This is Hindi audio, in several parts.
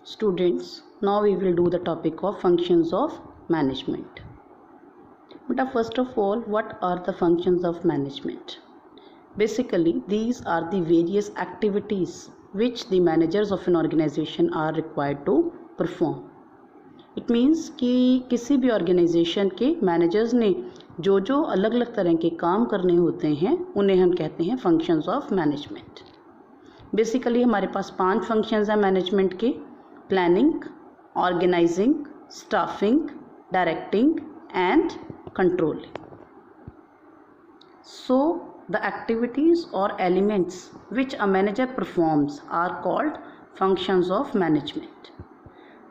Students, now we will do the topic of functions of management. But first of all, what are the functions of management? Basically, these are the various activities which the managers of an organization are required to perform. It means कि किसी भी ऑर्गेनाइजेशन के मैनेजर्स ने जो जो अलग अलग तरह के काम करने होते हैं उन्हें हम कहते हैं फंक्शंस ऑफ मैनेजमेंट. बेसिकली हमारे पास 5 फंक्शंस हैं मैनेजमेंट के: planning, organising, staffing, directing and controlling. So the activities or elements which a manager performs are called functions of management.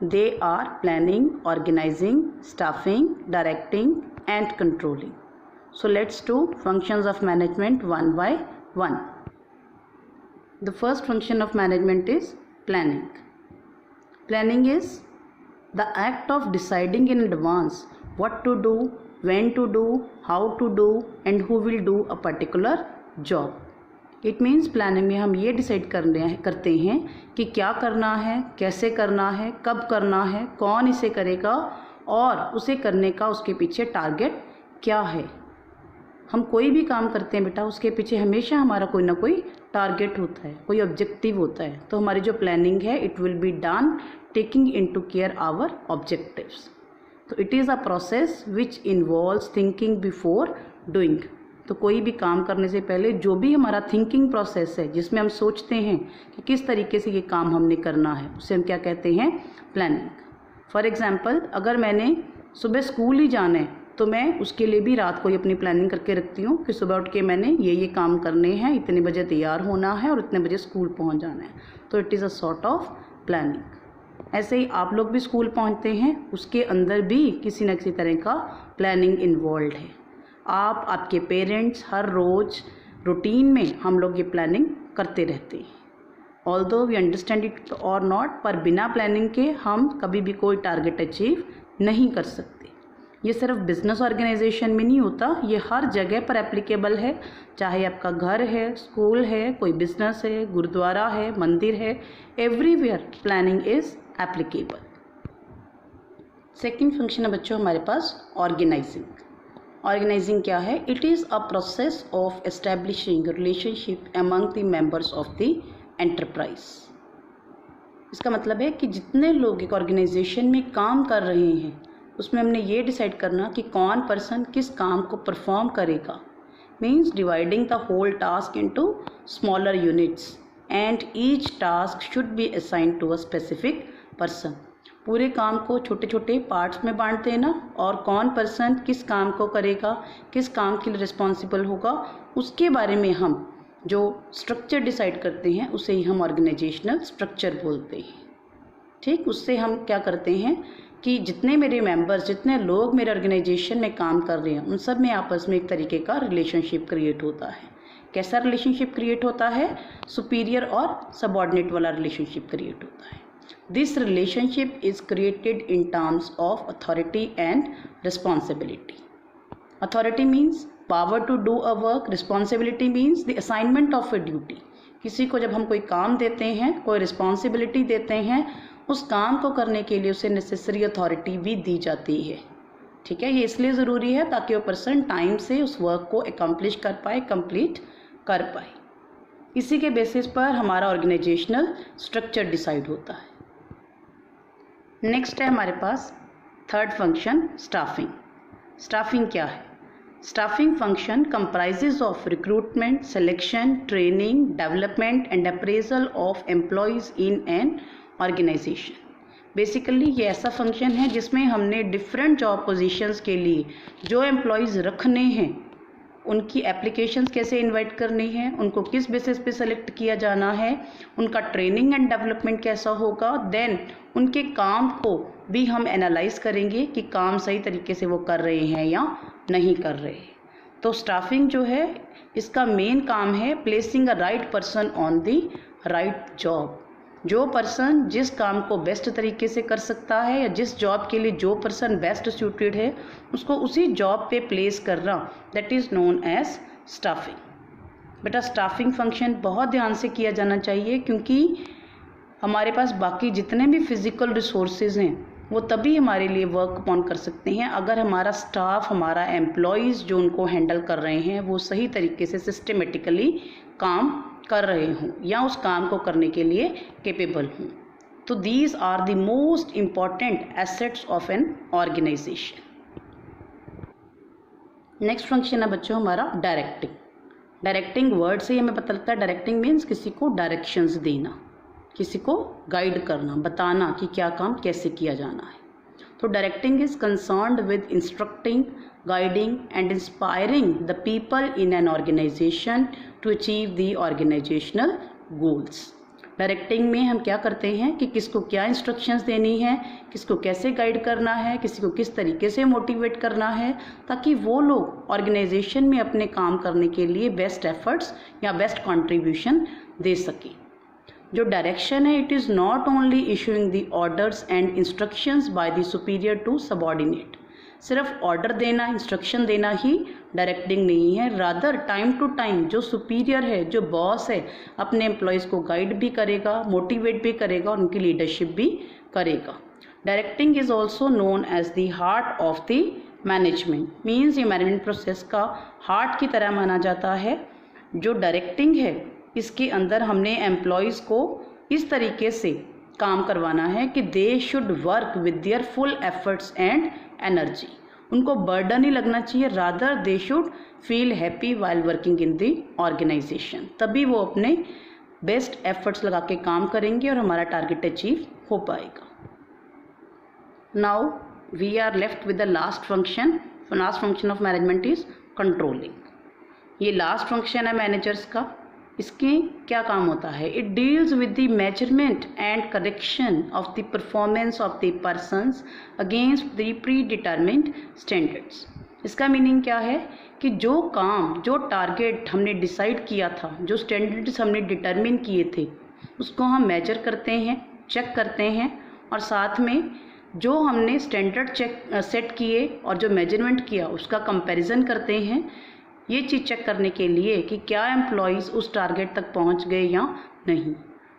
They are planning, organizing, staffing, directing and controlling. So let's do functions of management one by one. The first function of management is planning. Planning is the act of deciding in advance what to do, when to do, how to do and who will do a particular job. It means planning में हम ये डिसाइड करते हैं कि क्या करना है, कैसे करना है, कब करना है, कौन इसे करेगा और उसे करने का उसके पीछे टारगेट क्या है. हम कोई भी काम करते हैं बेटा, उसके पीछे हमेशा हमारा कोई ना कोई टारगेट होता है, कोई ऑब्जेक्टिव होता है. तो हमारी जो प्लानिंग है it will be done taking into care our objectives. तो it is a process which involves thinking before doing. तो कोई भी काम करने से पहले जो भी हमारा थिंकिंग प्रोसेस है जिसमें हम सोचते हैं कि किस तरीके से ये काम हमने करना है, उसे हम क्या कहते हैं, प्लानिंग. फॉर एग्जांपल, अगर मैंने सुबह स्कूल ही जाना है तो मैं उसके लिए भी रात को ही अपनी प्लानिंग करके रखती हूँ कि सुबह उठ के मैंने ये काम करने हैं, इतने बजे तैयार होना है और इतने बजे स्कूल पहुँच जाना है. तो it is a sort of planning. ऐसे ही आप लोग भी स्कूल पहुँचते हैं, उसके अंदर भी किसी न किसी तरह का प्लानिंग इन्वॉल्व है. आप, आपके पेरेंट्स, हर रोज़ रूटीन में हम लोग ये प्लानिंग करते रहते हैं. ऑल्दो वी अंडरस्टैंड इट और नॉट, पर बिना प्लानिंग के हम कभी भी कोई टारगेट अचीव नहीं कर सकते. ये सिर्फ बिजनेस ऑर्गेनाइजेशन में नहीं होता, ये हर जगह पर एप्लीकेबल है. चाहे आपका घर है, स्कूल है, कोई बिजनेस है, गुरुद्वारा है, मंदिर है, everywhere planning is applicable. Second function है बच्चों हमारे पास ऑर्गेनाइजिंग. ऑर्गेनाइजिंग क्या है? It is a process of establishing relationship among the members of the enterprise. इसका मतलब है कि जितने लोग एक ऑर्गेनाइजेशन में काम कर रहे हैं उसमें हमने ये डिसाइड करना कि कौन पर्सन किस काम को परफॉर्म करेगा. Means dividing the whole task into smaller units and each task should be assigned to a specific person. पूरे काम को छोटे छोटे पार्ट्स में बांट देना और कौन पर्सन किस काम को करेगा, किस काम के लिए रिस्पॉन्सिबल होगा, उसके बारे में हम जो स्ट्रक्चर डिसाइड करते हैं उसे ही हम ऑर्गेनाइजेशनल स्ट्रक्चर बोलते हैं. ठीक, उससे हम क्या करते हैं कि जितने मेरे मेंबर्स, जितने लोग मेरे ऑर्गेनाइजेशन में काम कर रहे हैं उन सब में आपस में एक तरीके का रिलेशनशिप क्रिएट होता है. कैसा रिलेशनशिप क्रिएट होता है? सुपीरियर और सबऑर्डिनेट वाला रिलेशनशिप क्रिएट होता है. This relationship is created in terms of authority and responsibility. Authority means power to do a work, responsibility means the assignment of a duty. किसी को जब हम कोई काम देते हैं, कोई रिस्पॉन्सिबिलिटी देते हैं, उस काम को करने के लिए उसे नेसेसरी अथॉरिटी भी दी जाती है. ठीक है, ये इसलिए ज़रूरी है ताकि वो पर्सन टाइम से उस वर्क को एकम्प्लिश कर पाए, कंप्लीट कर पाए. इसी के बेसिस पर हमारा ऑर्गेनाइजेशनल स्ट्रक्चर डिसाइड होता है. नेक्स्ट है हमारे पास थर्ड फंक्शन स्टाफिंग. स्टाफिंग क्या है? Staffing function comprises of recruitment, selection, training, development and appraisal of employees in an organisation. Basically ये ऐसा फंक्शन है जिसमें हमने डिफरेंट जॉब पोजीशंस के लिए जो एम्प्लॉयज़ रखने हैं उनकी एप्लीकेशंस कैसे इनवाइट करनी है, उनको किस बेसिस पे सेलेक्ट किया जाना है, उनका ट्रेनिंग एंड डेवलपमेंट कैसा होगा, देन उनके काम को भी हम एनालाइज करेंगे कि काम सही तरीके से वो कर रहे हैं या नहीं कर रहे. तो स्टाफिंग जो है इसका मेन काम है placing a right person on the right job. जो पर्सन जिस काम को बेस्ट तरीके से कर सकता है या जिस जॉब के लिए जो पर्सन बेस्ट सूटेड है उसको उसी जॉब पे प्लेस करना, that is known as staffing. बेटा स्टाफिंग फंक्शन बहुत ध्यान से किया जाना चाहिए क्योंकि हमारे पास बाकी जितने भी फिज़िकल रिसोर्सेज हैं वो तभी हमारे लिए वर्क अपॉन कर सकते हैं अगर हमारा स्टाफ, हमारा एम्प्लॉयज़ जो उनको हैंडल कर रहे हैं वो सही तरीके से सिस्टमेटिकली काम कर रहे हों या उस काम को करने के लिए कैपेबल हों। तो these are the most important assets of an organisation. Next function है बच्चों हमारा डायरेक्टिंग। डायरेक्टिंग वर्ड से ही हमें पता लगता है, डायरेक्टिंग मीन्स किसी को डायरेक्शंस देना, किसी को गाइड करना, बताना कि क्या काम कैसे किया जाना है। तो directing is concerned with instructing, guiding and inspiring the people in an organisation to achieve the organisational goals. Directing में हम क्या करते हैं कि किसको क्या इंस्ट्रक्शंस देनी है, किसको कैसे गाइड करना है, किसी को किस तरीके से मोटिवेट करना है, ताकि वो लोग ऑर्गेनाइजेशन में अपने काम करने के लिए बेस्ट एफर्ट्स या बेस्ट कंट्रीब्यूशन दे सकें। जो डायरेक्शन है, it is not only issuing the orders and instructions by the superior to subordinate. सिर्फ ऑर्डर देना, इंस्ट्रक्शन देना ही डायरेक्टिंग नहीं है, रादर टाइम टू टाइम जो सुपीरियर है, जो बॉस है, अपने एम्प्लॉयज़ को गाइड भी करेगा, मोटिवेट भी करेगा और उनकी लीडरशिप भी करेगा। Directing is also known as the heart of the management. Means ये मैनेजमेंट प्रोसेस का हार्ट की तरह माना जाता है। जो डायरेक्टिंग है इसके अंदर हमने एम्प्लॉयज़ को इस तरीके से काम करवाना है कि they should work with their full efforts and energy. उनको बर्डन ही लगना चाहिए, rather they should feel happy while working in the organisation. तभी वो अपने बेस्ट एफर्ट्स लगा के काम करेंगे और हमारा टारगेट अचीव हो पाएगा। Now we are left with the last function. Last function of management is controlling. ये लास्ट फंक्शन है मैनेजर्स का। इसके क्या काम होता है? It deals with the measurement and correction of the performance of the persons against the predetermined standards. इसका मीनिंग क्या है कि जो काम, जो टारगेट हमने डिसाइड किया था, जो स्टैंडर्ड्स हमने डिटर्मिन किए थे, उसको हम मेजर करते हैं, चेक करते हैं और साथ में जो हमने स्टैंडर्ड सेट किए और जो मेजरमेंट किया उसका कंपैरिजन करते हैं। ये चीज़ चेक करने के लिए कि क्या एम्प्लॉयज़ उस टारगेट तक पहुंच गए या नहीं।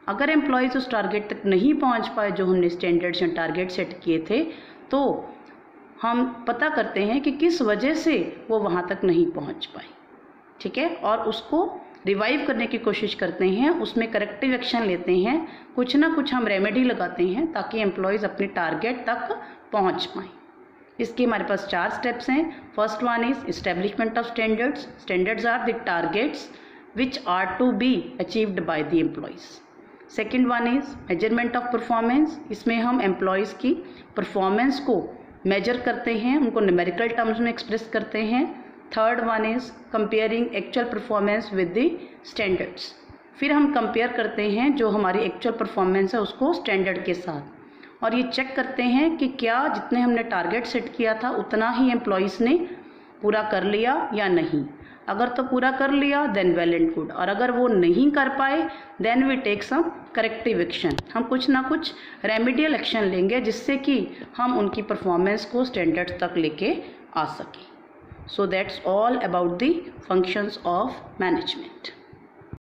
अगर एम्प्लॉयज़ उस टारगेट तक नहीं पहुंच पाए जो हमने स्टैंडर्ड्स या टारगेट सेट किए थे, तो हम पता करते हैं कि किस वजह से वो वहाँ तक नहीं पहुँच पाए, ठीक है, और उसको रिवाइव करने की कोशिश करते हैं, उसमें करेक्टिव एक्शन लेते हैं, कुछ ना कुछ हम रेमेडी लगाते हैं ताकि एम्प्लॉयज़ अपने टारगेट तक पहुँच पाएँ। इसके हमारे पास 4 स्टेप्स हैं। First one is establishment of standards. Standards are the targets which are to be achieved by the employees. Second one is measurement of performance. इसमें हम एम्प्लॉयज़ की परफॉर्मेंस को मेजर करते हैं, उनको न्यूमेरिकल टर्म्स में एक्सप्रेस करते हैं। Third one is comparing actual performance with the standards. फिर हम कंपेयर करते हैं जो हमारी एक्चुअल परफॉर्मेंस है उसको स्टैंडर्ड के साथ, और ये चेक करते हैं कि क्या जितने हमने टारगेट सेट किया था उतना ही एम्प्लॉयज़ ने पूरा कर लिया या नहीं। अगर तो पूरा कर लिया देन वेल एंड गुड, और अगर वो नहीं कर पाए then we take some corrective action. हम कुछ ना कुछ रेमेडियल एक्शन लेंगे जिससे कि हम उनकी परफॉर्मेंस को स्टैंडर्ड तक लेके आ सकें। So that's all about the functions of management.